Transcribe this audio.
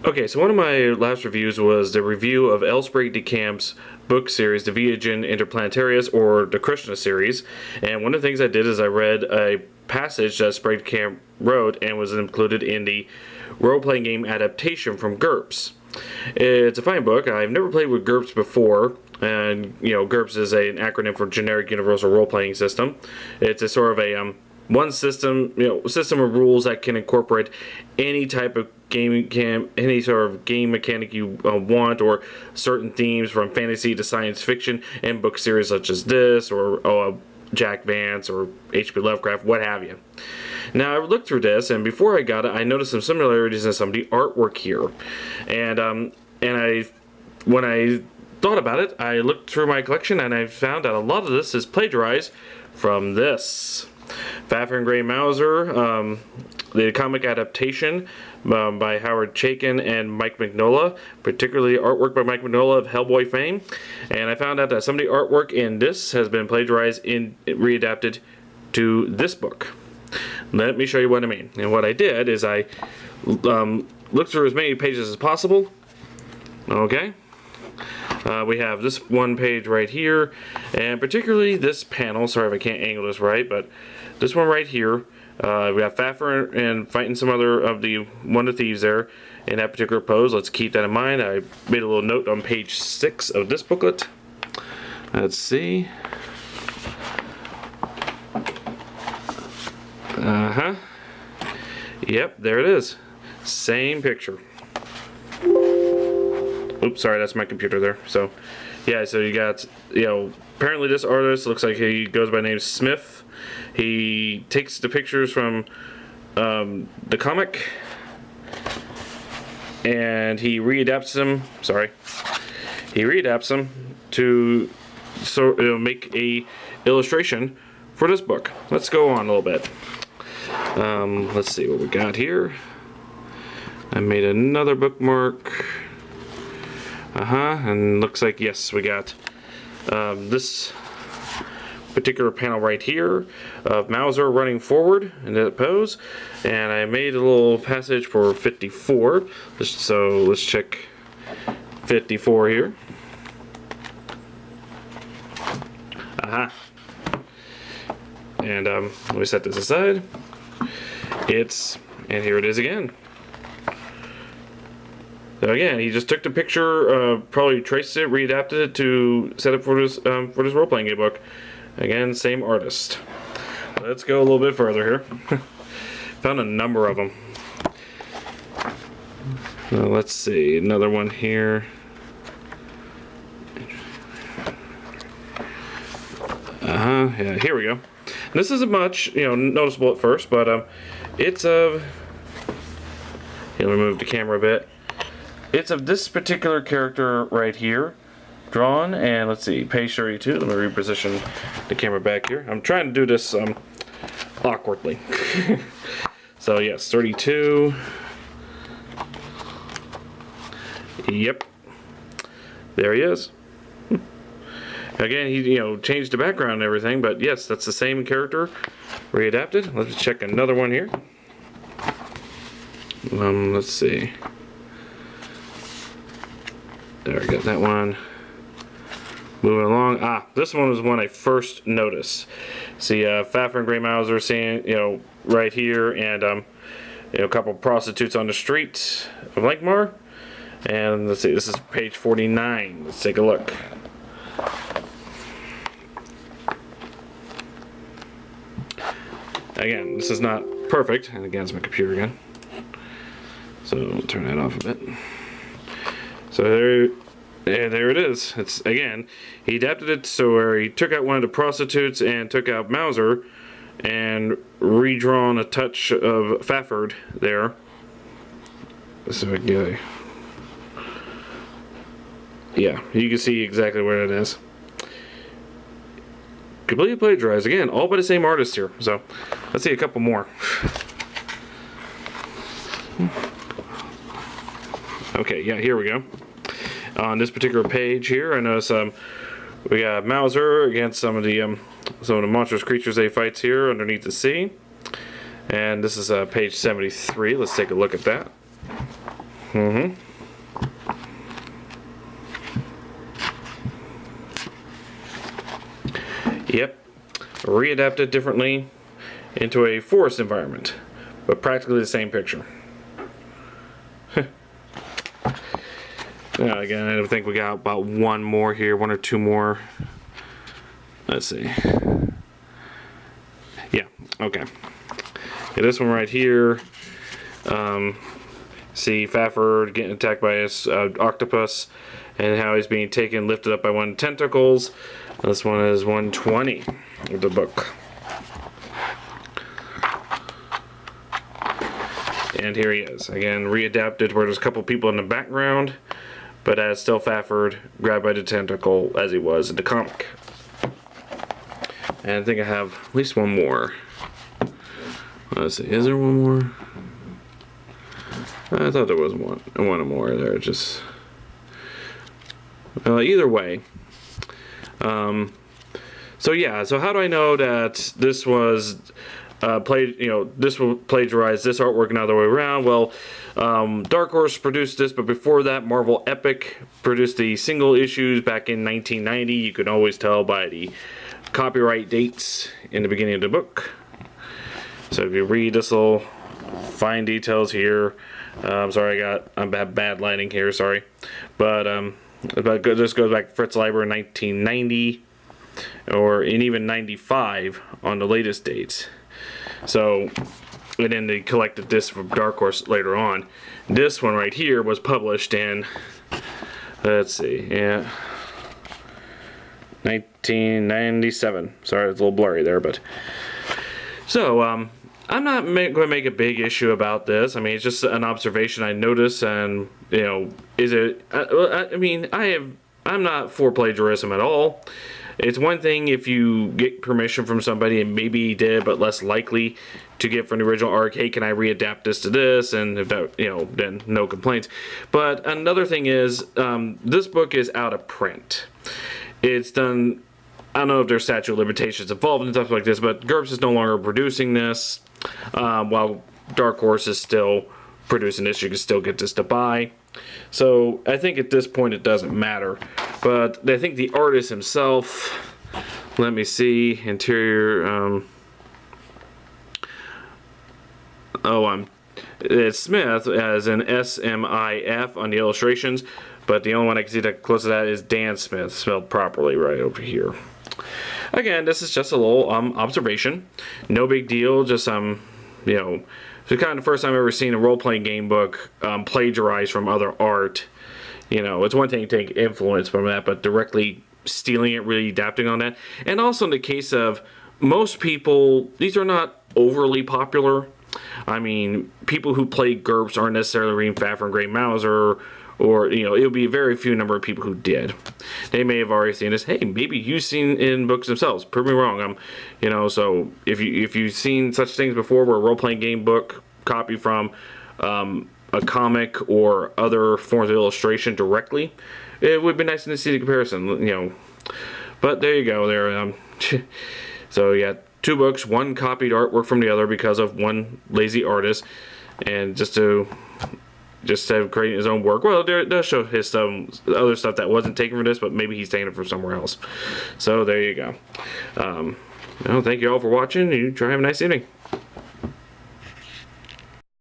Okay, so one of my last reviews was the review of L. Sprague de Camp's book series, The Viagem Interplanetarius, or the Krishna series. And one of the things I did is I read a passage that Sprague de Camp wrote and was included in the role-playing game adaptation from GURPS. It's a fine book. I've never played with GURPS before, and GURPS is an acronym for Generic Universal Role-Playing System. It's a sort of a one system, system of rules that can incorporate any type of any sort of game mechanic you want, or certain themes from fantasy to science fiction, and book series such as this, or Jack Vance, or H.P. Lovecraft, what have you. Now, I looked through this, and before I got it, I noticed some similarities in some of the artwork here, and when I thought about it, I looked through my collection, and I found that a lot of this is plagiarized from this. Fafhrd and Grey Mouser, the comic adaptation by Howard Chaykin and Mike Mignola, particularly artwork by Mike Mignola of Hellboy fame. And I found out that some of the artwork in this has been plagiarized and readapted to this book. Let me show you what I mean. And what I did is I looked through as many pages as possible. Okay. We have this one page right here, and particularly this panel. Sorry if I can't angle this right, but this one right here, we have Fafhrd and fighting some other of one of the thieves there in that particular pose. Let's keep that in mind. I made a little note on page 6 of this booklet. Let's see. Yep, there it is. Same picture. Oops, sorry, that's my computer there. So, yeah, so you got, apparently this artist looks like he goes by the name Smith. He takes the pictures from the comic, and he readapts them. He readapts them to make a illustration for this book. Let's go on a little bit. Let's see what we got here. I made another bookmark. And looks like, yes, we got this particular panel right here of Mouser running forward in that pose, and I made a little passage for 54. So let's check 54 here. And let me set this aside. And here it is again. So again, he just took the picture, probably traced it, readapted it to set it for this role-playing game book. Again, same artist. Let's go a little bit further here. Found a number of them. Let's see, another one here. Yeah, here we go. This isn't much, noticeable at first, but it's of. Here, let me move the camera a bit. It's of this particular character right here, drawn, and let's see, page 32. Let me reposition the camera back here. I'm trying to do this awkwardly. So yes, 32. Yep, there he is. Again, he changed the background and everything, but yes, that's the same character readapted. Let's check another one here. Let's see. There, I got that one. Moving along. This one was one I first noticed. See, Fafhrd and Grey Mouser saying, right here, and a couple prostitutes on the street of Lankmar. And let's see, this is page 49. Let's take a look. Again, this is not perfect, and again, it's my computer again. So I'll turn that off a bit. So there it is. It's again, he adapted it so where he took out one of the prostitutes and took out Mouser, and redrawn a touch of Fafhrd there. So yeah, you can see exactly where it is. Completely plagiarized. Again, all by the same artist here. So let's see a couple more. Okay, yeah, here we go. On this particular page here, I notice we got Mouser against some of the monstrous creatures they fights here underneath the sea. And this is page 73. Let's take a look at that. Mm-hmm. Yep. Readapted differently into a forest environment, but practically the same picture. Now, again, I think we got about one more here, one or two more. Let's see. Yeah, okay. Yeah, this one right here. See Fafford getting attacked by a octopus, and how he's being taken, lifted up by one of the tentacles. This one is 120 of the book. And here he is. Again, readapted where there's a couple people in the background, but as still Fafford, grabbed by the tentacle as he was in the comic. And I think I have at least one more. Let's see, is there one more? I thought there was one more there. Just either way. So yeah. So how do I know that this was this will plagiarize this artwork and not the other way around? Well, Dark Horse produced this, but before that, Marvel Epic produced the single issues back in 1990. You can always tell by the copyright dates in the beginning of the book. So if you read this little fine details here, sorry, I have bad lighting here. Sorry, but this goes back to Fritz Leiber in 1990, and even 95 on the latest dates. So, and then they collected this from Dark Horse later on. This one right here was published in, let's see, yeah, 1997. Sorry, it's a little blurry there, but so I'm not going to make a big issue about this. I mean, it's just an observation I noticed, and is it? I mean, I'm not for plagiarism at all. It's one thing if you get permission from somebody, and maybe he did, but less likely to get from the original arc, hey, can I readapt this to this? And if that, then no complaints. But another thing is, this book is out of print. It's done, I don't know if there's statute of limitations involved and stuff like this, but GURPS is no longer producing this, while Dark Horse is still producing this. You can still get this to buy. So I think at this point it doesn't matter. But I think the artist himself, let me see, interior, it's Smith, as in S-M-I-F on the illustrations, but the only one I can see that close to that is Dan Smith, spelled properly right over here. Again, this is just a little observation, no big deal, just it's kind of the first time I've ever seen a role-playing game book plagiarized from other art. It's one thing to take influence from that, but directly stealing it, really adapting on that. And also in the case of most people, these are not overly popular. I mean, people who play GURPS aren't necessarily reading Faffer and Grey Mouser, or it'll be a very few number of people who did. They may have already seen this. Hey, maybe you've seen in books themselves. Prove me wrong. So if you've seen such things before, where a role-playing game book copy from a comic or other forms of illustration directly, it would be nice to see the comparison. But there you go. There. So you got two books, one copied artwork from the other because of one lazy artist, and just creating his own work. Well, it does show his other stuff that wasn't taken from this, but maybe he's taking it from somewhere else. So there you go. Thank you all for watching. You try and have a nice evening.